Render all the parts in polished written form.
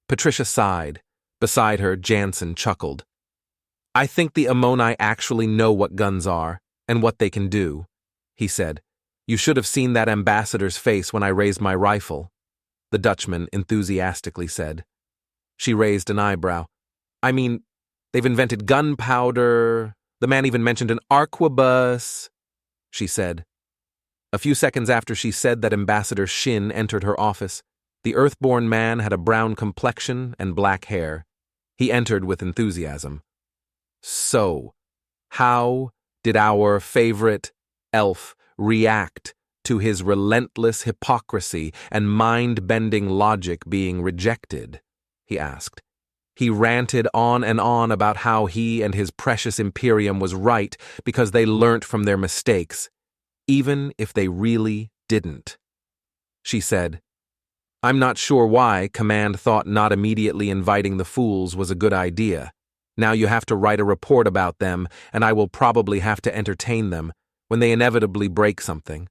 Patricia sighed. Beside her, Jansen chuckled. I think the Ammoni actually know what guns are, and what they can do, he said. You should have seen that ambassador's face when I raised my rifle, the Dutchman enthusiastically said. She raised an eyebrow. I mean, they've invented gunpowder. The man even mentioned an arquebus, she said. A few seconds after she said that, Ambassador Shin entered her office. The Earthborn man had a brown complexion and black hair. He entered with enthusiasm. So, how did our favorite elf react to his relentless hypocrisy and mind-bending logic being rejected? He asked. He ranted on and on about how he and his precious Imperium was right because they learnt from their mistakes, even if they really didn't. She said, I'm not sure why Command thought not immediately inviting the fools was a good idea. Now you have to write a report about them, and I will probably have to entertain them when they inevitably break something.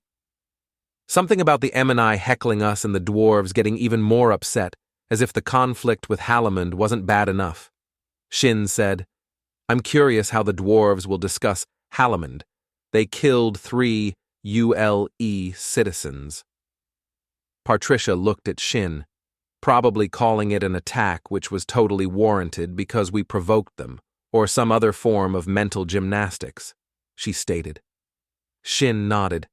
Something about the Ammoni heckling us and the dwarves getting even more upset, as if the conflict with Halamund wasn't bad enough. Shin said, I'm curious how the dwarves will discuss Halamund. They killed 3 ULE citizens. Patricia looked at Shin, probably calling it an attack which was totally warranted because we provoked them, or some other form of mental gymnastics, she stated. Shin nodded.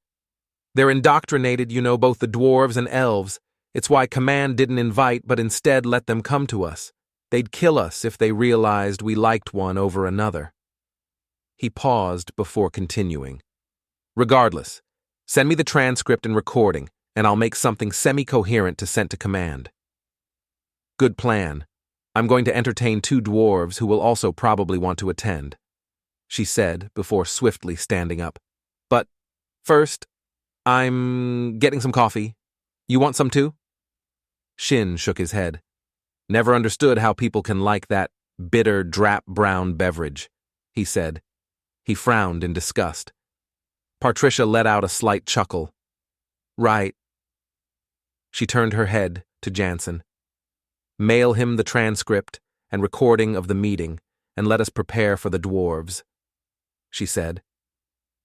They're indoctrinated, both the dwarves and elves. It's why Command didn't invite but instead let them come to us. They'd kill us if they realized we liked one over another. He paused before continuing. Regardless, send me the transcript and recording, and I'll make something semi-coherent to send to Command. Good plan. I'm going to entertain 2 dwarves who will also probably want to attend, she said before swiftly standing up. But first, I'm getting some coffee. You want some too? Shin shook his head. Never understood how people can like that bitter, drap-brown beverage, he said. He frowned in disgust. Patricia let out a slight chuckle. Right. She turned her head to Jansen. Mail him the transcript and recording of the meeting, and let us prepare for the dwarves, she said.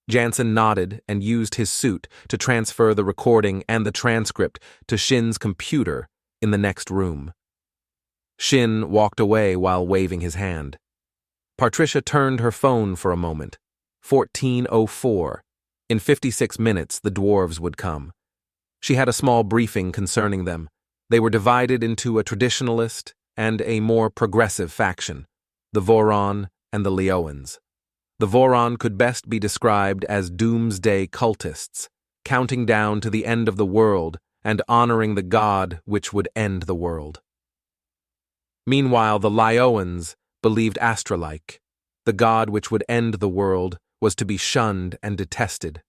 Jansen nodded and used his suit to transfer the recording and the transcript to Shin's computer in the next room. Shin walked away while waving his hand. Patricia turned her phone for a moment. 14:04. In 56 minutes, the dwarves would come. She had a small briefing concerning them. They were divided into a traditionalist and a more progressive faction, the Voron and the Leoans. The Voron could best be described as doomsday cultists, counting down to the end of the world and honoring the god which would end the world. Meanwhile, the Leoans believed Astrolike, the god which would end the world, was to be shunned and detested.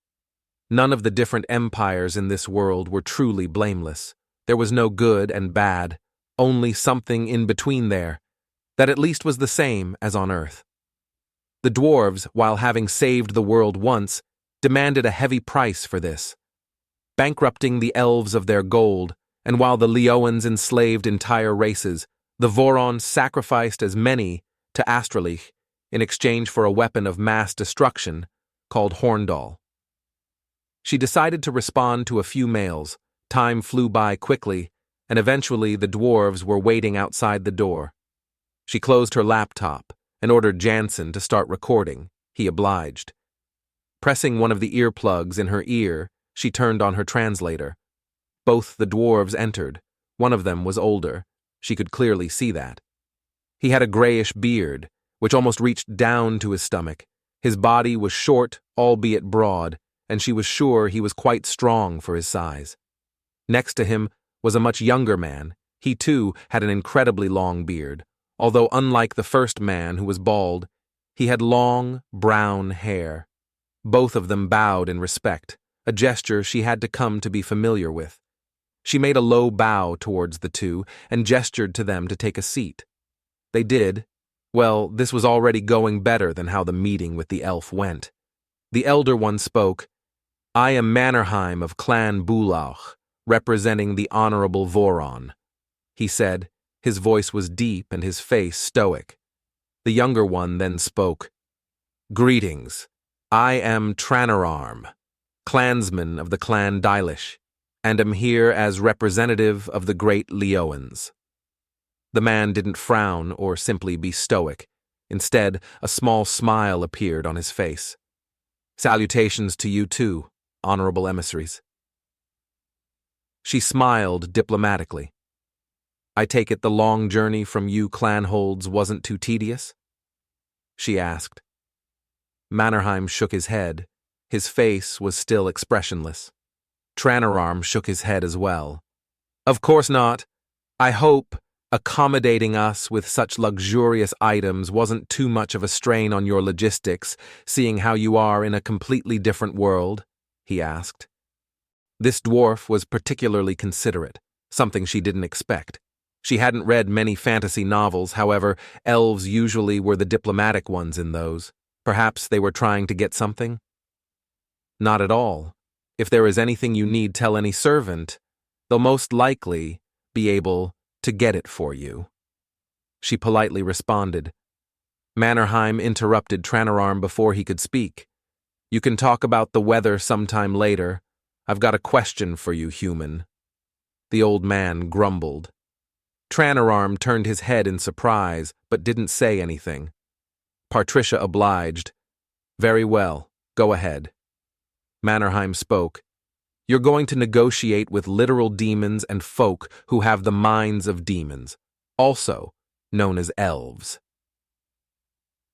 None of the different empires in this world were truly blameless. There was no good and bad, only something in between there, that at least was the same as on Earth. The dwarves, while having saved the world once, demanded a heavy price for this, bankrupting the elves of their gold, and while the Leoans enslaved entire races, the Voron sacrificed as many to Astralich in exchange for a weapon of mass destruction called Horndal. She decided to respond to a few mails. Time flew by quickly, and eventually the dwarves were waiting outside the door. She closed her laptop and ordered Jansen to start recording. He obliged. Pressing one of the earplugs in her ear, she turned on her translator. Both the dwarves entered. One of them was older. She could clearly see that. He had a grayish beard, which almost reached down to his stomach. His body was short, albeit broad, and she was sure he was quite strong for his size. Next to him was a much younger man. He, too, had an incredibly long beard, although unlike the first man who was bald, he had long, brown hair. Both of them bowed in respect, a gesture she had to come to be familiar with. She made a low bow towards the two and gestured to them to take a seat. They did. Well, this was already going better than how the meeting with the elf went. The elder one spoke. I am Mannerheim of Clan Bulauch, representing the Honorable Voron, he said, His voice was deep and his face stoic. The younger one then spoke. "Greetings. I am Tranararm, clansman of the clan Dylish, and am here as representative of the great Leoans." The man didn't frown or simply be stoic. Instead, a small smile appeared on his face. "Salutations to you too, honorable emissaries." She smiled diplomatically. "I take it the long journey from you clanholds wasn't too tedious?" she asked. Mannerheim shook his head. His face was still expressionless. Tranararm shook his head as well. "Of course not. I hope accommodating us with such luxurious items wasn't too much of a strain on your logistics, seeing how you are in a completely different world," he asked. This dwarf was particularly considerate, something she didn't expect. She hadn't read many fantasy novels, however, elves usually were the diplomatic ones in those. Perhaps they were trying to get something? "Not at all. If there is anything you need, tell any servant. They'll most likely be able to get it for you," she politely responded. Mannerheim interrupted Tranararm before he could speak. "You can talk about the weather sometime later. I've got a question for you, human." The old man grumbled. Tranararm turned his head in surprise, but didn't say anything. Patricia obliged. "Very well, go ahead." Mannerheim spoke. "You're going to negotiate with literal demons and folk who have the minds of demons, also known as elves."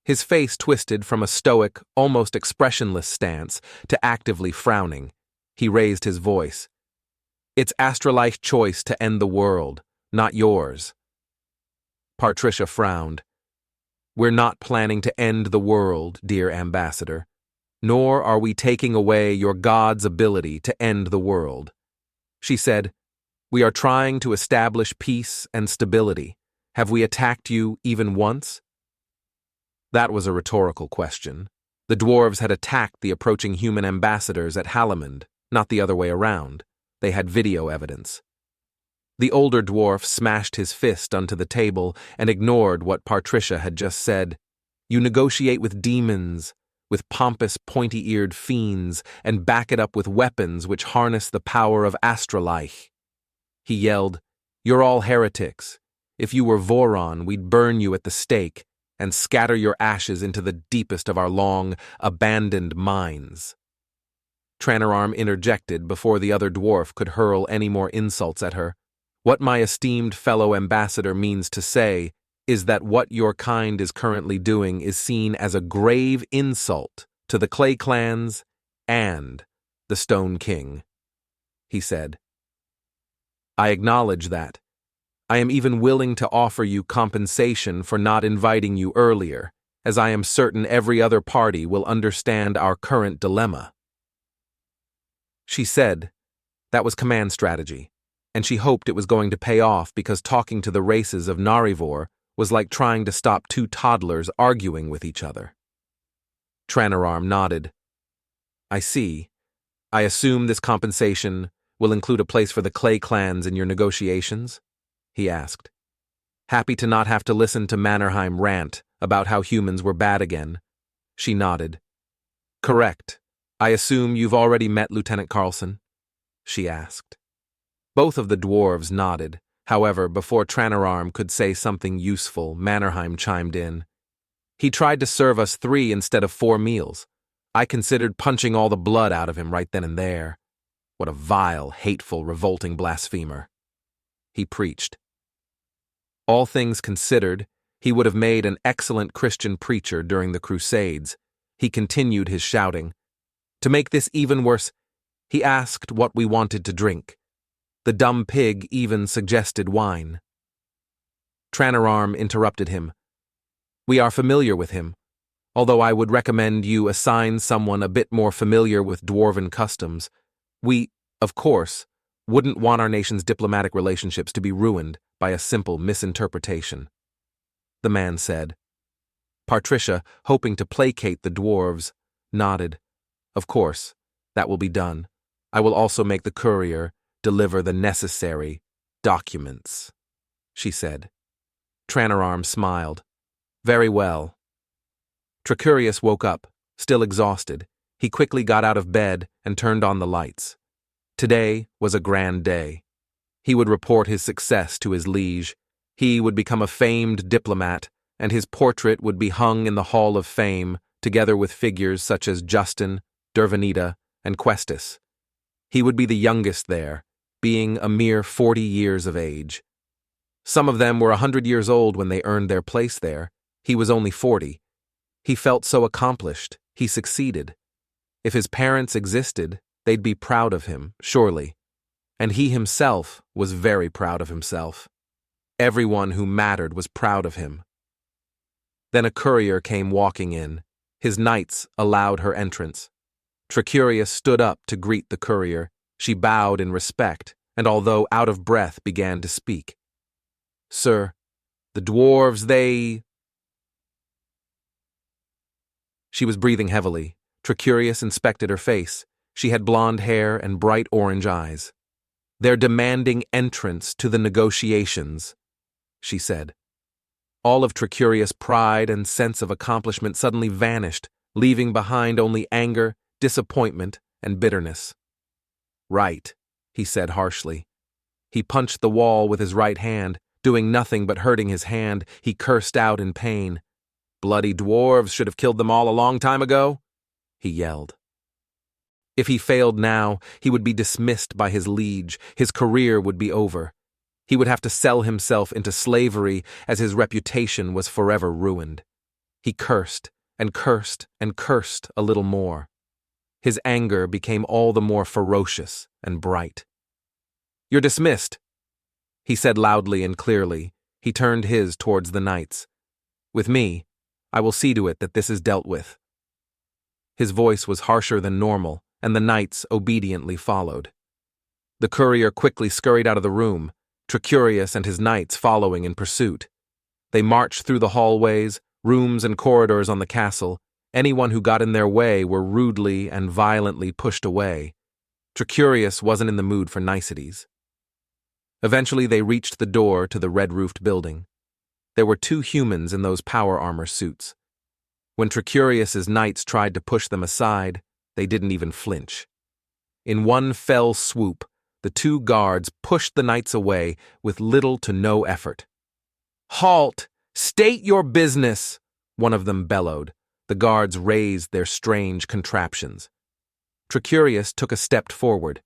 His face twisted from a stoic, almost expressionless stance to actively frowning. He raised his voice. "It's Astralife's choice to end the world, not yours." Patricia frowned. "We're not planning to end the world, dear ambassador, nor are we taking away your god's ability to end the world." She said, "We are trying to establish peace and stability. Have we attacked you even once?" That was a rhetorical question. The dwarves had attacked the approaching human ambassadors at Halamond, not the other way around. They had video evidence. The older dwarf smashed his fist onto the table and ignored what Patricia had just said. "You negotiate with demons, with pompous, pointy-eared fiends, and back it up with weapons which harness the power of Astralife." He yelled, "You're all heretics. If you were Voron, we'd burn you at the stake and scatter your ashes into the deepest of our long, abandoned mines." Tranararm interjected before the other dwarf could hurl any more insults at her. "What my esteemed fellow ambassador means to say is that what your kind is currently doing is seen as a grave insult to the Clay clans and the Stone King," he said. "I acknowledge that. I am even willing to offer you compensation for not inviting you earlier, as I am certain every other party will understand our current dilemma." She said that was command strategy, and she hoped it was going to pay off because talking to the races of Narivor was like trying to stop two toddlers arguing with each other. Tranararm nodded. "I see. I assume this compensation will include a place for the Clay clans in your negotiations?" he asked. Happy to not have to listen to Mannerheim rant about how humans were bad again. She nodded. "Correct. I assume you've already met Lieutenant Carlson?" she asked. Both of the dwarves nodded. However, before Tranararm could say something useful, Mannerheim chimed in. "He tried to serve us 3 instead of 4 meals. I considered punching all the blood out of him right then and there. What a vile, hateful, revolting blasphemer," he preached. All things considered, he would have made an excellent Christian preacher during the Crusades. He continued his shouting. To make this even worse, he asked what we wanted to drink. The dumb pig even suggested wine. Tranararm interrupted him. "We are familiar with him, although I would recommend you assign someone a bit more familiar with dwarven customs. We, of course, wouldn't want our nation's diplomatic relationships to be ruined by a simple misinterpretation," the man said. Patricia, hoping to placate the dwarves, nodded. "Of course, that will be done. I will also make the courier deliver the necessary documents," she said. Tranarm smiled. Very well. Tricurius woke up, still exhausted. He quickly got out of bed and turned on the lights. Today was a grand day. He would report his success to his liege. He would become a famed diplomat, and his portrait would be hung in the Hall of Fame, together with figures such as Justin, Dervanita, and Questus. He would be the youngest there, being a mere 40 years of age. Some of them were 100 years old when they earned their place there. He was only 40. He felt so accomplished. He succeeded. If his parents existed, they'd be proud of him, surely. And he himself was very proud of himself. Everyone who mattered was proud of him. Then a courier came walking in. His knights allowed her entrance. Tricurius stood up to greet the courier. She bowed in respect, and although out of breath, began to speak. Sir, the dwarves, they... She was breathing heavily. Tricurius inspected her face. She had blonde hair and bright orange eyes. They're demanding entrance to the negotiations, she said. All of Tricurius' pride and sense of accomplishment suddenly vanished, leaving behind only anger, disappointment, and bitterness. Right, he said harshly. He punched the wall with his right hand, doing nothing but hurting his hand. He cursed out in pain. Bloody dwarves should have killed them all a long time ago, he yelled. If he failed now, he would be dismissed by his liege. His career would be over. He would have to sell himself into slavery, as his reputation was forever ruined. He cursed and cursed and cursed a little more. His anger became all the more ferocious and bright. You're dismissed, he said loudly and clearly. He turned his towards the knights. With me, I will see to it that this is dealt with. His voice was harsher than normal, and the knights obediently followed. The courier quickly scurried out of the room, Tricurius and his knights following in pursuit. They marched through the hallways, rooms and corridors on the castle. Anyone who got in their way were rudely and violently pushed away. Tricurius wasn't in the mood for niceties. Eventually they reached the door to the red-roofed building. There were 2 humans in those power armor suits. When Tricurius's knights tried to push them aside, they didn't even flinch. In one fell swoop, the 2 guards pushed the knights away with little to no effort. Halt! State your business! One of them bellowed. The guards raised their strange contraptions. Tricurius took a step forward.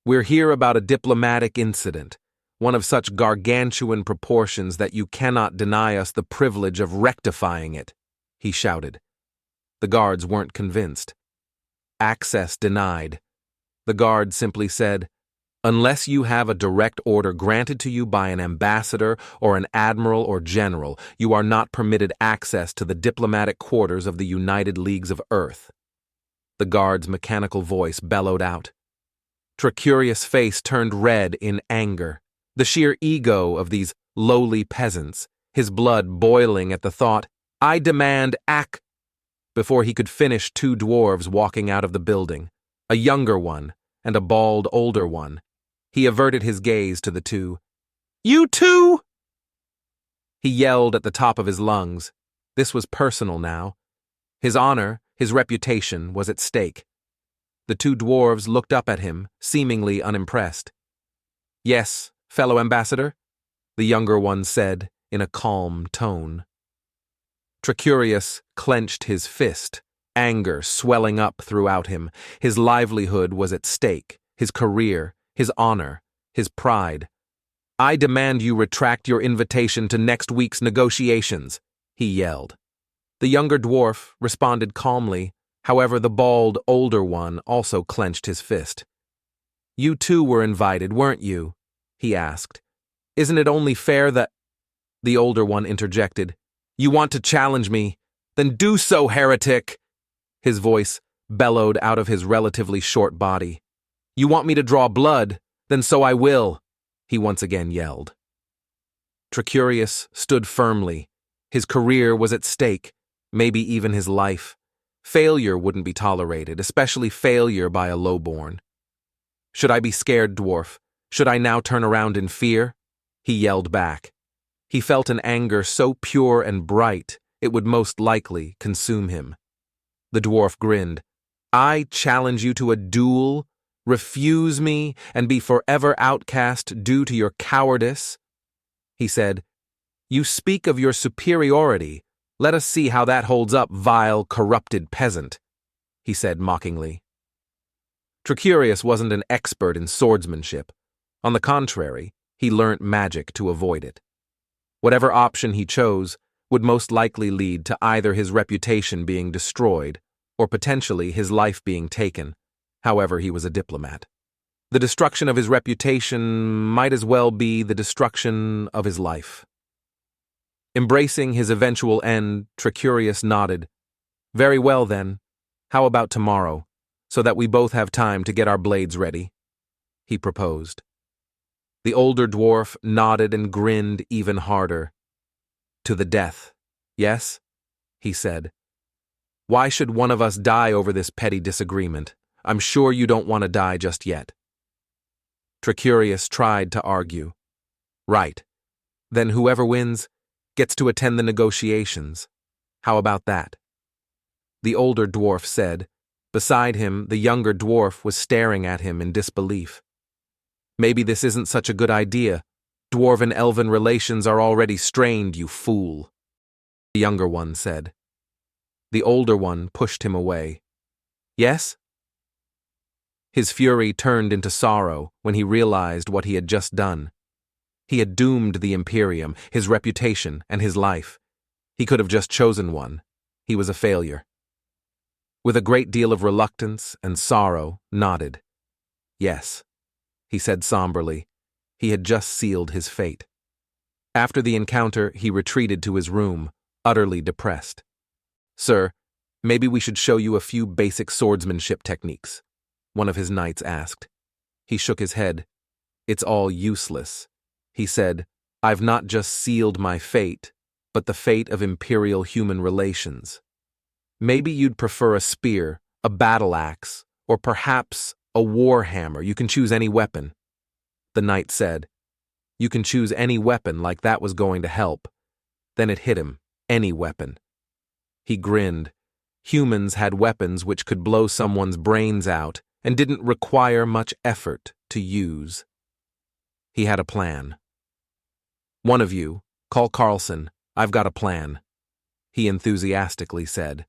We're here about a diplomatic incident, one of such gargantuan proportions that you cannot deny us the privilege of rectifying it, he shouted. The guards weren't convinced. Access denied. The guard simply said, unless you have a direct order granted to you by an ambassador or an admiral or general, you are not permitted access to the diplomatic quarters of the United Leagues of Earth. The guard's mechanical voice bellowed out. Tricurius' face turned red in anger. The sheer ego of these lowly peasants, his blood boiling at the thought, I demand Before he could finish, 2 dwarves walking out of the building, a younger one and a bald older one. He averted his gaze to the 2. You 2! He yelled at the top of his lungs. This was personal now. His honor, his reputation was at stake. The 2 dwarves looked up at him, seemingly unimpressed. Yes, fellow ambassador, the younger one said in a calm tone. Tricurius clenched his fist, anger swelling up throughout him. His livelihood was at stake, his career, his honor, his pride. I demand you retract your invitation to next week's negotiations, he yelled. The younger dwarf responded calmly. However, the bald, older one also clenched his fist. You 2 were invited, weren't you? He asked. Isn't it only fair that... The older one interjected. You want to challenge me? Then do so, heretic! His voice bellowed out of his relatively short body. You want me to draw blood? Then so I will, he once again yelled. Tricurius stood firmly. His career was at stake, maybe even his life. Failure wouldn't be tolerated, especially failure by a lowborn. Should I be scared, dwarf? Should I now turn around in fear? He yelled back. He felt an anger so pure and bright it would most likely consume him. The dwarf grinned. I challenge you to a duel, refuse me, and be forever outcast due to your cowardice? He said, You speak of your superiority. Let us see how that holds up, vile, corrupted peasant, he said mockingly. Tricurius wasn't an expert in swordsmanship. On the contrary, he learnt magic to avoid it. Whatever option he chose would most likely lead to either his reputation being destroyed or potentially his life being taken. However, he was a diplomat. The destruction of his reputation might as well be the destruction of his life. Embracing his eventual end, Tricurius nodded. Very well, then. How about tomorrow, so that we both have time to get our blades ready? He proposed. The older dwarf nodded and grinned even harder. To the death, yes? He said. Why should one of us die over this petty disagreement? I'm sure you don't want to die just yet. Tricurius tried to argue. Right. Then whoever wins gets to attend the negotiations. How about that? The older dwarf said. Beside him, the younger dwarf was staring at him in disbelief. Maybe this isn't such a good idea. Dwarven-elven relations are already strained, you fool, the younger one said. The older one pushed him away. Yes? His fury turned into sorrow when he realized what he had just done. He had doomed the Imperium, his reputation, and his life. He could have just chosen one. He was a failure. With a great deal of reluctance and sorrow, nodded. Yes, he said somberly. He had just sealed his fate. After the encounter, he retreated to his room, utterly depressed. Sir, maybe we should show you a few basic swordsmanship techniques, one of his knights asked. He shook his head. It's all useless. He said, I've not just sealed my fate, but the fate of imperial human relations. Maybe you'd prefer a spear, a battle axe, or perhaps a war hammer. You can choose any weapon. The knight said. You can choose any weapon, like that was going to help. Then it hit him. Any weapon. He grinned. Humans had weapons which could blow someone's brains out and didn't require much effort to use. He had a plan. One of you, call Carlson, I've got a plan, he enthusiastically said.